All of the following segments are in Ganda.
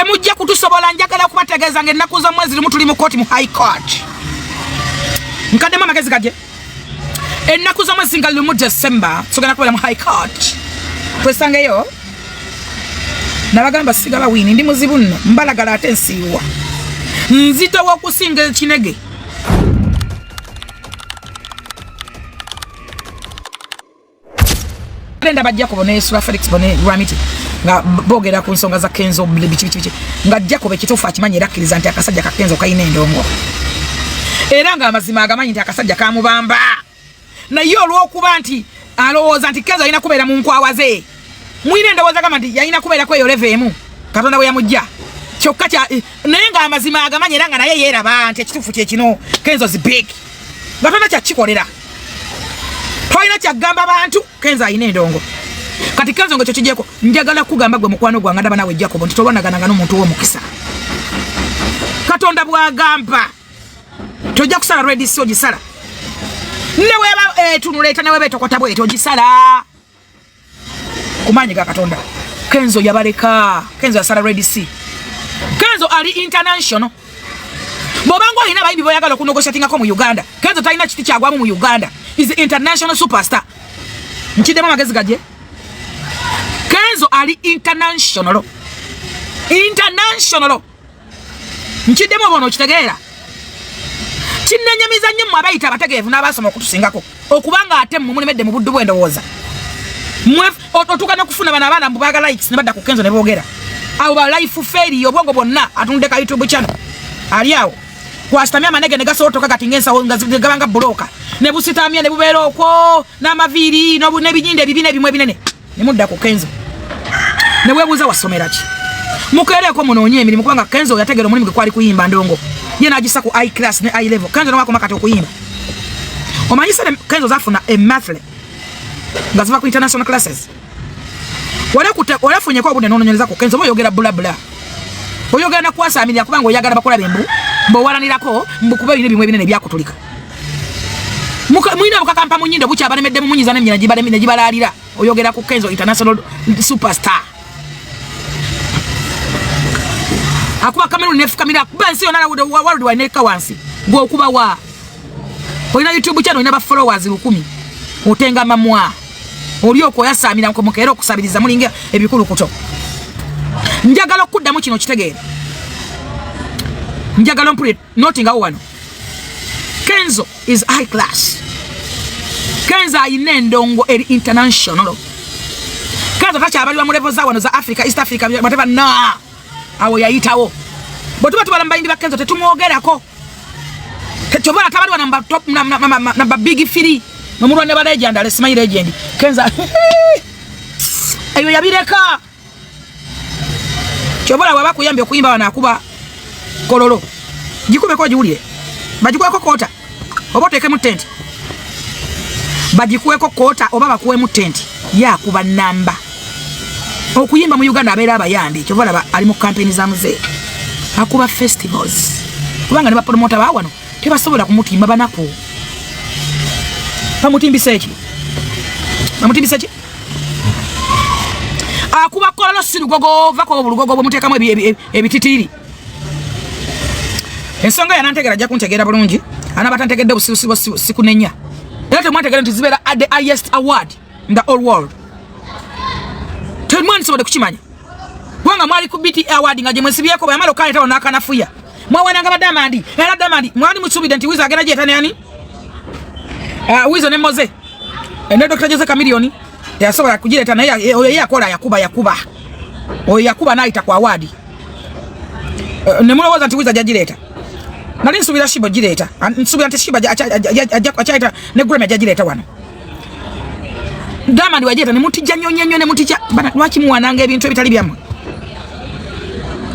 temujja kutusobola njagala kubategeeza ng'ennaku z'omwezi limu tuli mu kooti mu high court nkaddemu amagezi gaje ennaku z'omwezi nga limu December sogenda kubeera mu high court twesangeyo nabagamba sigala wini ndi muzibu nno mbalagala ate nsiiwa nzitowa okusinga ekinege Brenda Jacob ne Sura Felix bone Ramiti nga bogera ku nsonga za Kenzo bichi nga Jacob ekitofu akimanyi rakkiriza nti akasajja ka Kenzo kayina endongo era nga amazima agamanyi nti akasajja kamubamba naye olw'okuba nti alowooza nti Kenzo alina kubeera mu nkwawaze mwine endowooza gamba nti yalina kubeera kweyo levemu Katonda bwe yamujja kyokka naye nga amazima agamanyi era nga naye yeeraba nti ekitufu kye kino Kenzo is big Katonda kyakikolera toyina kyagamba abantu Kenzo ayina endongo kati Kenzo ngo kyekijeko njagala kugamba gwe mukwano gwange ndaba nawe Jacob nti tolwanagananga n'omuntu w'omukisa Katonda bwagamba tojja kusala ready so gisala ne weba tunuleta ne weba etokota bwe tojisala kumanyi ga Katonda Kenzo yabaleka Kenzo yasala ready si Kenzo ali international bobango ina bayibi boyagala kunegotiatinga ko mu Uganda Kenzo talina kiti kyagwamu mu Uganda is the international superstar nchidemo magezi gaje Kenzo ali international nchidemo bono kitegeera kinenyamiza nnyo abayita abategeevu n'abasoma okutusingako okubanga ate mumulemedde mu buddu bw'endowooza otukana kufuna bana abaana mbubaga likes ne badda ku Kenzo ne boogera abo ba life failure obwongo bonna atunde ka YouTube channel ali awo kwasitamya amanege ne gasotoka kati ngensa gabanga bloka ne busitamya ne bubeera okwo n'amaviiri n'ebinyinde ebibine bimwe binene ne mudda ku Kenzo ne webuuza wasomera ki mukeereko munoonye emirimu kubanga Kenzo yategera omulimu gwe kwali kuyimba ndongo ye n'agisa ku I class ne I level Kenzo n'wakoma kati okuyimba omanyisa ne Kenzo zafuna emathile nga ziva ku international classes walafunyeko obudde n'ononyereza ku Kenzo boyogera bulabula oyogera nakwasaamirira kubanga oyagala bakola bembu mbowalanirako mbukuba ebintu bimwe binene byakutulika mwina bukakampa munyindo bucha abalemedde mu munyiza n'emyina gibalemine gibalalira oyogera ku Kenzo international superstar akuba Cameroon nefu kamera bansi yona world wide neka wansi gwo kuba wa oyina YouTube channel ina ba followers 10 otenga mamwa olioko yasamira nko mukero okusabiriza mulinga ebikulu kuto njagala okuddamu kino kitegeere njagala mpule notinga wano Kenzo is high class Kenzo ayina endongo eri international Kenzo takyabaliwa mu level za wano za Africa East Africa whatever na awo yayitawo botuba tubalamba indi ba Kenzo tetumwogerako tetobala tabaliwa namba top namba big free nomulwa ne ba legend ale smile legend Kenzo ayo yabireka chobola waba kuyambye okuyimba wana akuba kololo jikube ko jiwulire bajikuweko kota oba oteke mu tent bajikuweko kota oba bakuwe mu tent yakuba namba okuyimba mu Uganda abeera abayambi chobola ali mu campaign za muze akuba festivals kubanga ne ba promoter ba wano tebasobola kumutimba banako pamutimbiseeki akuba kololo sirugogo vako obulugogo bw'omuteekamu ebititiiri ensonga yanantegera ajja kuntegeera bulungi anabatantegedde obusibusibu sikunenya era temwantegera nti zibeera at the highest award in the whole world temwandisobodde kukimanya kubanga mwali ku BT award nga gye mwesibyeko bwe yamala okaleetawo n'akanafuya mwawenanga badamandi era damandi mwali musuubidde nti wizo agenda gyeta neyani wizo ne moze ne Dr. Jose Chameleone yasobola kugireeta naye oyo yakola yakuba oyo yakuba n'ayita ku award ne mulowooza nti wizo ajja gireeta nali nsuubira Shiba gireeta nsuubira nti Shiba akyayita ne Grammy ajja gireeta wano Diamond wajeeta ne mutijja nnyo ne mutijja lwaki muwananga ebintu ebitali byammwe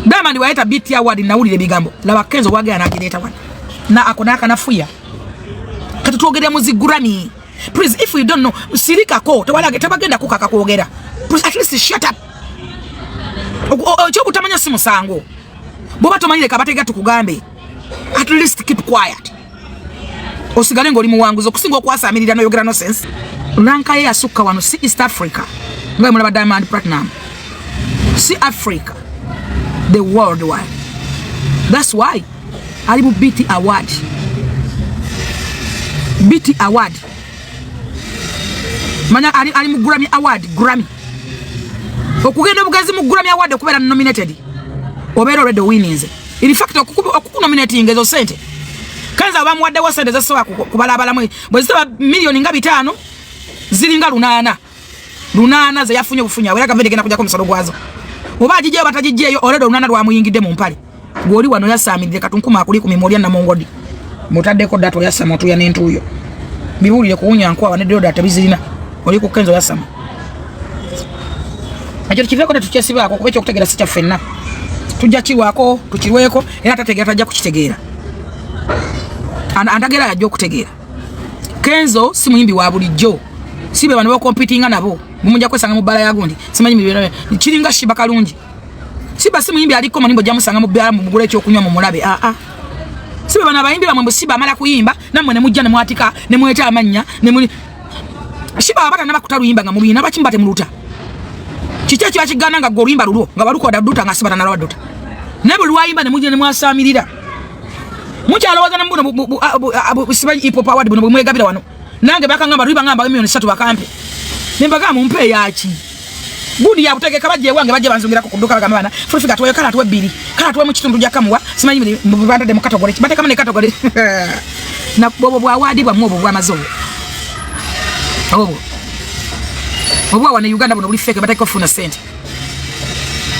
Diamond wayeeta BT award nawulira ebigambo laba Kenzo wagera n'agireeta wano na ako n'akanafuya kati twogera mu Grammy please if you don't know sirikako tebagenda kukaka kwogera at least shut up kyobutamanya si musango bwoba tomanyire kabatega tukugambe at least keep quiet osigale ng'oli muwanguzi okusinga okwasaamirira n'oyogera no sense ranka ye yasukka wano si East Africa nga mulaba Diamond Platinum si Africa the worldwide. That's why ali mu BT award. BT award. Manya ali mu Grammy award, Grammy. Okugenda bugazi mu Grammy award okubera nominated. Obera already winnings. In fact okuku nominating ezo sente. Kanza abamuwadde wo sente zesoba kubalabala mwe. Bwe zitaba million nga 5 ziringa lunana ze yafunye bufunya wera kavende gena kujja ko musalo gwazo. Oba ajije batajijeyo already lunana lwa muyingide mu mpale. Goli wano yasamidde katunkuma akuli ku memoria na mongodi. Mutaddeko dato yasama tu ya nentuyo. Bibulire kuunya nkwa wane doda tabizirina. Oli ku Kenzo yasama. Ajori kiveko ne tukyesibako kubecho kutegera sicha fenna. Tujja kiwako tukirweko era tategera tajja kukitegera. Andagera yajja okutegera. Kenzo si muyimbi wa bulijjo. Sibe bano ba competinga nabo. Mumunja kwesanga mu bala yagundi. Simanyi mibera. Kiringa shiba kalungi. Siba si muyimbi aliko manimbo jamusanga mu bala mu bugule kyo kunywa mu mulabe. Sibe bana bayimbi bamwe siba amala kuyimba namwe ne mujja ne mwatika ne mweta amanya ne muli. Siba abata naba kutaluyimba nga mubina bakimbate muluta. Kicha kya kigana nga goluyimba lulo nga balukoda duta nga siba na lwadota. Ne bulwayimba ne mujja ne mwasamirira. Mucha alowaza nambuno siba hip-hop award buno mwegabira wano. Nange bakangamba riba ngamba milioni 3 bakampe. Nembaga mumpe yachi. Budi ya kutegeka baje wange baje banzungira ko kuduka bagamba bana. Full Figure atwaye kala atwe 2. Kala atwe mu kitundu ja kamuwa. Simanyi mbanda de mukatogole. Bate kama ne katogole. Na bobo bwa award bwa mwobo bwa mazo. Obwa wana Uganda buno buli fake batako funa sente.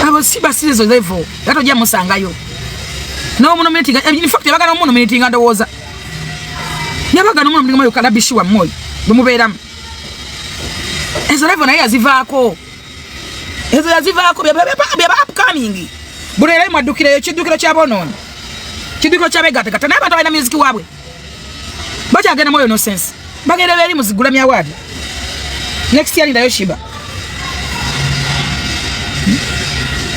Abo siba sizo level. Gato ja musangayo. No muno meeting in fact yabaga no muno meeting ndowoza. Yabaga no muno meeting mayo kalabishiwa moyo. Bumubeeramu. Ezo level naye azivako. Ezo yazivako bya upcoming. Bulere madukire kidukiro kya bonono. Kidukiro kya begata kata naye bantu balina music wabwe. Bacha agenda moyo no sense. Bagere beri muzigula mya wadi. Next year ndayo shiba.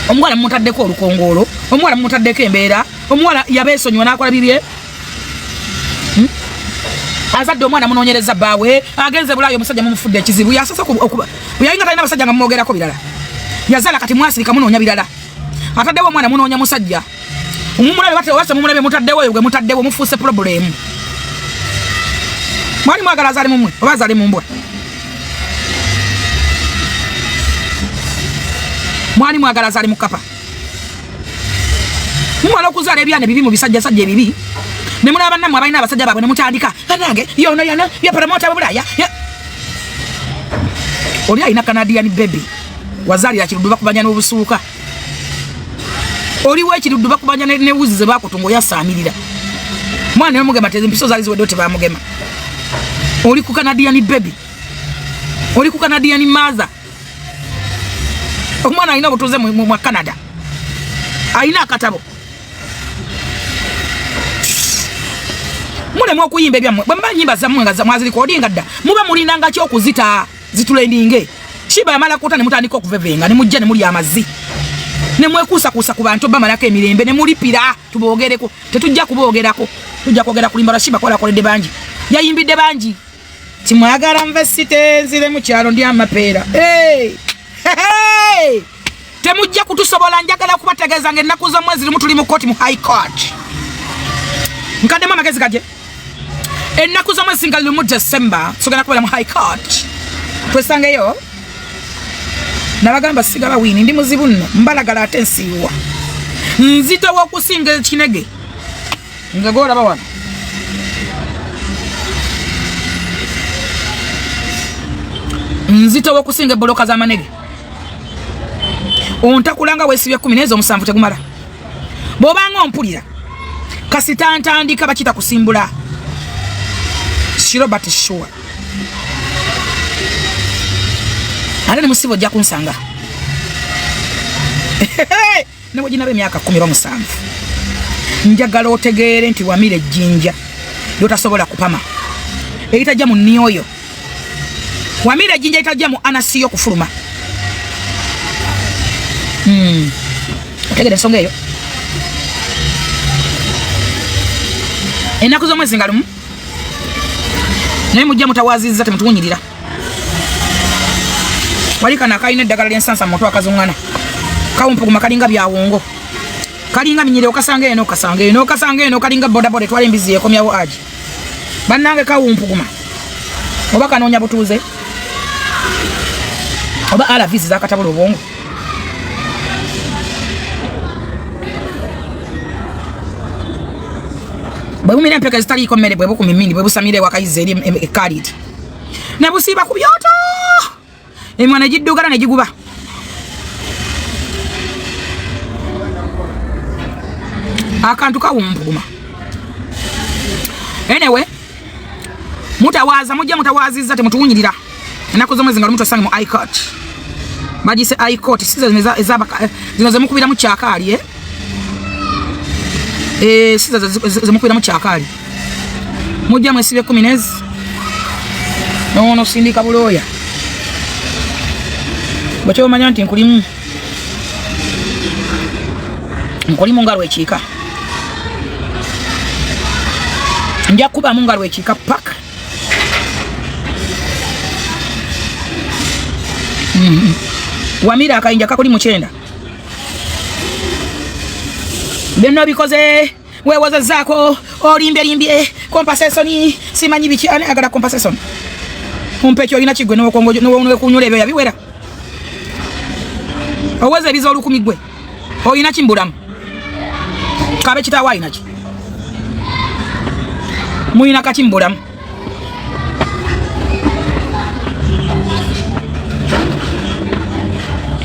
Omwana mutaddeko olukongolo, omwana mutaddeko embeera, omwana yabesonywa nakola bibye. Azadde omwana munonyereza bawe, agenze bulayo musajja mumufudde ekizibu yasasa okuba. Uyayinga talina basajja nga mwogerako birala. Yazala kati mwasirika munonya birala. Ataddewo omwana munonya musajja. Omumulabe bate wasa mumulabe mutaddewo yogwe mutaddewo mufuse problem. Mwali mwagala azali mumwe, oba azali mumbwa. Mwali mwagala azali mukapa. Mwala okuzala ebyana bibi mu bisajja sajja ebibi. Ne mulaba namwe abalina abasajja baabwe ne mutandika. Kanange yono ya promoter bubulaya. Oli ayina Canadian baby. Wazali akirudu bakubanya n'obusuuka. Oli wekirudu bakubanya ne wuzi ze bakutungo yasamirira. Mwana ne mugema teze mpiso zali ziwedote bamugema. Oli ku Canadian baby. Oli ku Canadian mother. Omwana alina butuze mu Canada. Alina akatabo. Mule mwokuyimba ebyamwe. Bwe nyimba zammwe nga zamwazili ko odinga dda. Muba mulinanga kyo kuzita zitulendinge. Shiba amala kota ne mutandika okuvevenga ne mujja ne muli amazi. Ne mwekusa kusa ku bantu bamalako emirembe ne mulipira tubogereko. Tetujja kuboogerako. Tujja kwogera kulimba Shiba kola koledde banji. Yayimbidde banji. Timwagala mvesite nzire mu kyalo ndi amapeera. Temujja kutusobola njagala kubategeza nge ennaku z'omwezi limu tuli mu kooti mu high court. Nkademu amagezi gaje. Ennaku z'omwezi nga limu December sogera kubera mu high court. Twesangeyo. Nabagamba sigala wini ndi muzibu nno mbalagala ate nsiiwa. Nzito w'okusinga ekinege. Nga golaba wano. Nzito w'okusinga ebboloka z'amanege. Ontakulanga wesibye 10 nezo musanvu tegumala. Bobanga ompulira. Kasita ntandika bakita kusimbula. Shiro but sure. Ale ne musibo jja kunsanga. Ne wajinabe myaka 10 bamusanvu. Njagala otegeere nti wamire jinja. Yotasobola kupama. Eitajja mu nioyo. Wamire jinja itajja mu anasiyo kufuluma. Tegere nsonga eyo. Ennaku z'omwezi nga lumu. Naye mujja mutawaazizza temutuwunyirira. Wali kana kayina eddagala ly'ensansa mu mutwe akazungana. Kawumpuguma kalinga byawongo. kalinga minyire okasanga eno kalinga boda boda twali mbizi ekomyawo aji bannange kawumpuguma oba kanoonya butuuze oba alavizi zakatabula obwongo bwe bumira empeka zitaliiko mmere bwe bukumimindi bwe busamire wakayiza eri ekaliti ne busiiba ku byoto emwana giddugala ne giguba akantu kawumpuguma anyway mujja mutawaziza temutuwunyirira ennaku z'omwezi nga lumu twasange mu iCourt bagise iCourt zino zemukubira mu kyakaali siza zemukubira mu kyakaali mujja mwesibe 10 nezi nono sindika bulooya bwekyo omanya nti nkulimu nga lwekiika nja kubamu nga lwekiika paka wamira akayinja kakuli mukyenda byonna bikoze weewozezaako olimbye compensation simanyi biki ani agala compensation umpe ekyo olina kigwe nowekunyula ebyo yabiwera oweze ebiza olukumi gwe olina kimbulamu kabe kitaawo alinaki muyina kakimbulamu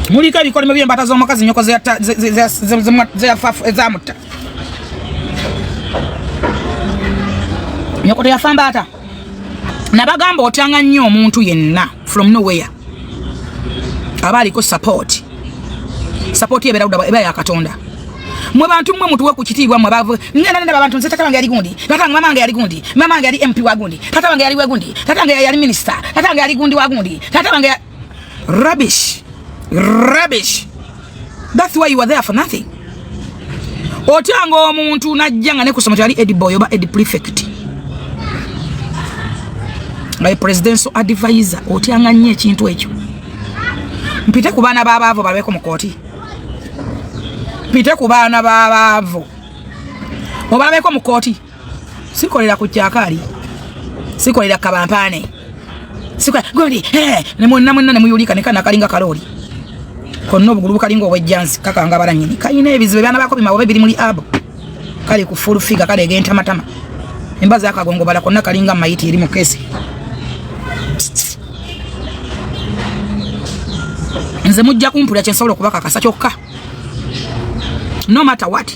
muliko ebikolimo by'embata z'omukazi nyoko ezamutta nyoko teyafa mbaata nabagamba otyanga nnyo omuntu yenna from nowhere aba aliko support eba yakatonda mwe bantu mwe mutuwe ku kitiibwa mwe bavu ngenda nenda abantu nze tata wange yali gundi tata mama wange yali gundi mama wange yali MP wa gundi tata wange yali gundi tata wange yali minister tata wange yali gundi wa gundi tata wange rubbish that's why you are there for nothing otyanga omuntu najjanga ne kusoma tali ediboy oba edi prefect like presidential advisor otyanga nnyo ekintu ekyo mpite ku baana b'abaavu balweko mu kooti mpite ku baana b'abaavu obalabeko mu kooti sikolera ku kyakaali sikolera kabampaane gondi ne mwenna ne muyulika ne kana kalinga kalooli konna obugulu kalinga obwejjansi kakanga balanyini kayina ebizibu byana bako bimawe biri muri abo kali ku full figure kale genta matama embaza akagongo bala konna kalinga mayiti iri mu kesi nze mujja kumpulira kyensobola okubaka kasa kyokka no matter what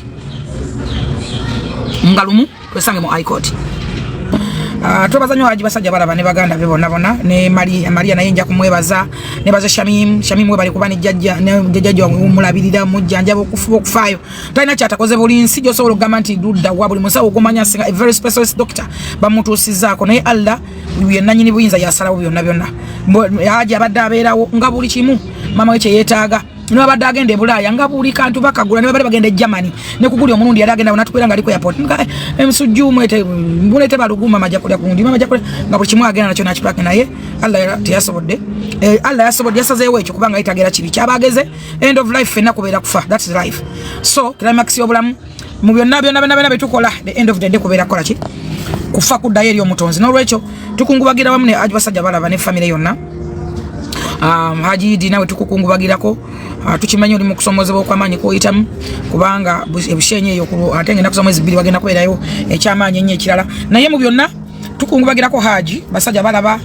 ngalumu twesange mu iCourt tubazanyo haji basajja balaba ne baganda be bonna ne Maria naye nja kumwebaza ne baza Shamim we bali kubani jjajja mulabirira mujjanja bokufuba okufaayo talina kyatakoze buli nsi jo sobola okugamba nti dudda wa buli musawo okumanya singa a very specialist doctor bamutuusizaako naye Allah yenna nyini buyinza yasalawo byonna haji abadde abeerawo nga buli kimu mama we kye yeetaaga no abadde agenda e Bulaaya nga buli kantu bakagula ne babadde bagenda e Germany ne kuguli omulundi yali agenda natukwera nga aliko airport emsujju mbulete baluguma majakulya kundi majakulya nga buli kimu agenda nakyo nakipaka naye Allah teyasobodde Allah yasobodde yasazeewo ekyo kubanga yitagera kibi kyabageze end of life fenna kubeera kufa that's life so climax y'obulamu mu byonna betukola the end of the day kubeera kola ki kufa kuddayo eri omutonzi n'olwekyo tukungubagira wamu ne Haji basajja balaba ne family yonna Haji dinawe tukukungubagirako tukimanyi oli mu kusomozebwa okw'amaanyi k'oyitamu kubanga ebishenye eyo ate ngenda kusoma mwezi 2 bagenda kubeerayo ekyamaanyi ennyo ekirala naye mu byonna tukungubagirako Haji basajja balaba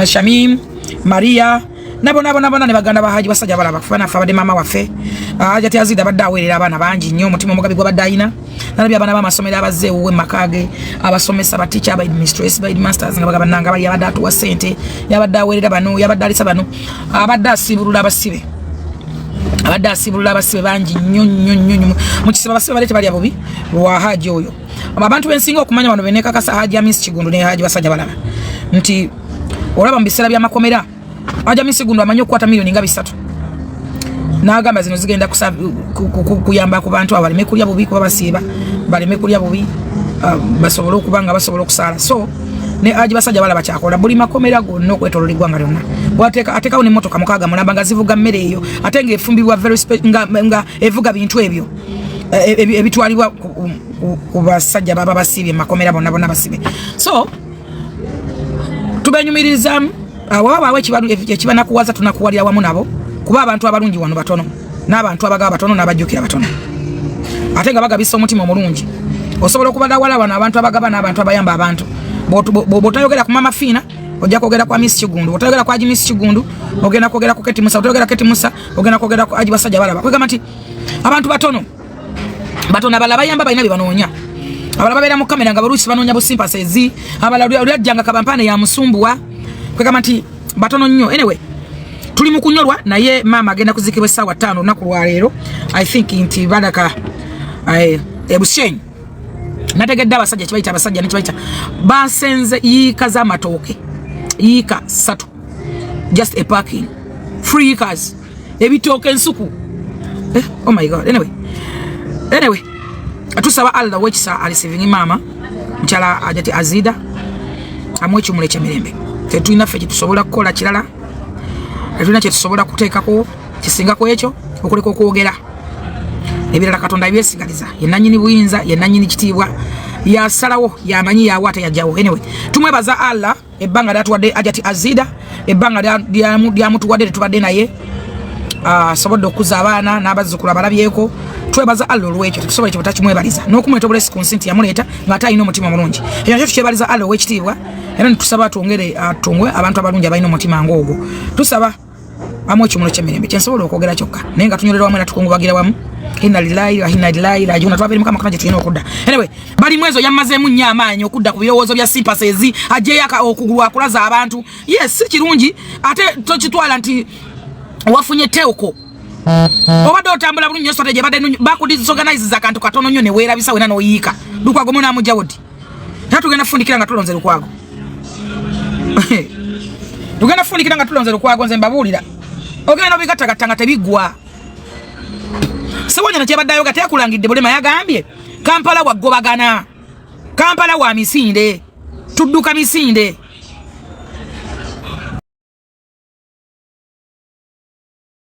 Shamim Maria nabo ne baganda ba Haji basajja balaba kufana afa abadde mama waffe Haji ate azida abadde aweerera abaana bangi nnyo omutima omugabi gw'abadde ayina nalabye abaana b'amasomero abazze ewuwe makage abasomesa baticha aba administrators ba masters nga bagaba nanga bali abadde atuwa ssente yabadde aweerera bano yabadde alisa bano abadde asibulula abasibe bangi nnyo mu kisiba abasibe balete bali abubi wa Haji oyo abantu bensinga okumanya bano benekakasa Haji Amis Kigundu ne Haji basajja balaba nti olaba mu biseera by'amakomera Haji Amis Kigundu amanyi okukwata milioni nga 3 n'agamba zino zigenda kuyamba ku bantu abaleme kulya bubi kuba basiiba baleme kulya bubi basobole okuba nga basobola okusaala so ne Haji basajja balaba kyakola buli makomera gonna okwetolola eggwanga lyonna atekawo n'emmotoka mukaaga mulamba nga zivuga mmere eyo ate ng'efumbibwa nga evuga bintu ebyo ebitwalibwa ku basajja baba basibye makomera bonna basibe. So tubenyumiriza waba wekibalu ekibana kuwaza tunakuwalira wamu nabo kuba abantu abalungi wano batono n'abantu abagaba batono n'abajjukira batono ate nga bagabisa omutima omulungi osobola okubada wala bano abantu abagaba n'abantu abayamba abantu botayogera ku mama Fina ojja kwogera kwa Miss Kigundu otayogera kwa Miss Kigundu ogenda kwogera ku Keti Musa otayogera Keti Musa ogenda kwogera ku Aji basajja balaba kwegamba nti abantu batono abalala bayamba balina bibanonya abalala babeera mu kamera nga baluusi banoonya busimpasezi abalala olyajjanga kabampane ya musumbuwa kwegamba nti batono nnyo. Anyway tuli mu kunyolwa naye mama agenda kuzikibwa essaawa 5 olunaku lwa leero I think nti badaka ebushenyi nategedde abasajja kibayita abasajja nekibayita basenze yiika z'amatooke yiika 3 just a parking free cars ebitooke ensuku oh my god. Anyway atusaba Allah wekisa alisiving mama mchala ajati azida amwechi mulecha mirembe tetulina ffe kitusobola kukola kirala tetulina kitusobola kuteekako kisingako ekyo okuleka okwogera ebirala Katonda ebyesigaliza yenanyini buyinza yenanyini kitiibwa yasalawo yamanyi yawata yajawo. Anyway tumwebaza Allah ebbanga lyatuwadde ajati azida ebbanga lyamutuwadde tetubadde naye sobodde okuza abaana n'abazzukulu abalabyeko twebaza Allah olwekyo tusobola ekyo takimwebaliza n'okumweta obulesi ku nsi nti yamuleeta ng'ate alina omutima mulungi ekyo nakyo tukyebaliza Allah ow'ekitiibwa era nitusaba atwongere atungwe abantu abalungi abalina omutima ng'ogwo tusaba amu ekimulo ky'emirembe kyensobola okwogera kyokka naye nga tunyolera wamu era tukungubagira wamu inna lillahi wa inna ilaihi raji'un twabiri mukama kana gyetulina okudda. Anyway bali mwezo yamazeemu nnyo amaanyi okudda ku birowoozo bya sympathies ajjeyo okugulu akulaza abantu yes si kirungi ate tokitwala nti wafunye teoko obadde otambula bulungi nnyo strategy badde bakudisorganize akantu katono nnyo ne weerabisa wena n'oyiika Lukwago munamujja wodi era tugenda fundikira nga tulonze Lukwago tugenda fundikira nga tulonze Lukwago nze mbabuulira ogenda obigattagattanga tebiggwa sewonya nakyebaddayo ga teyakulangidde bulema yagambye Kampala waggobagana Kampala wa misinde tudduka misinde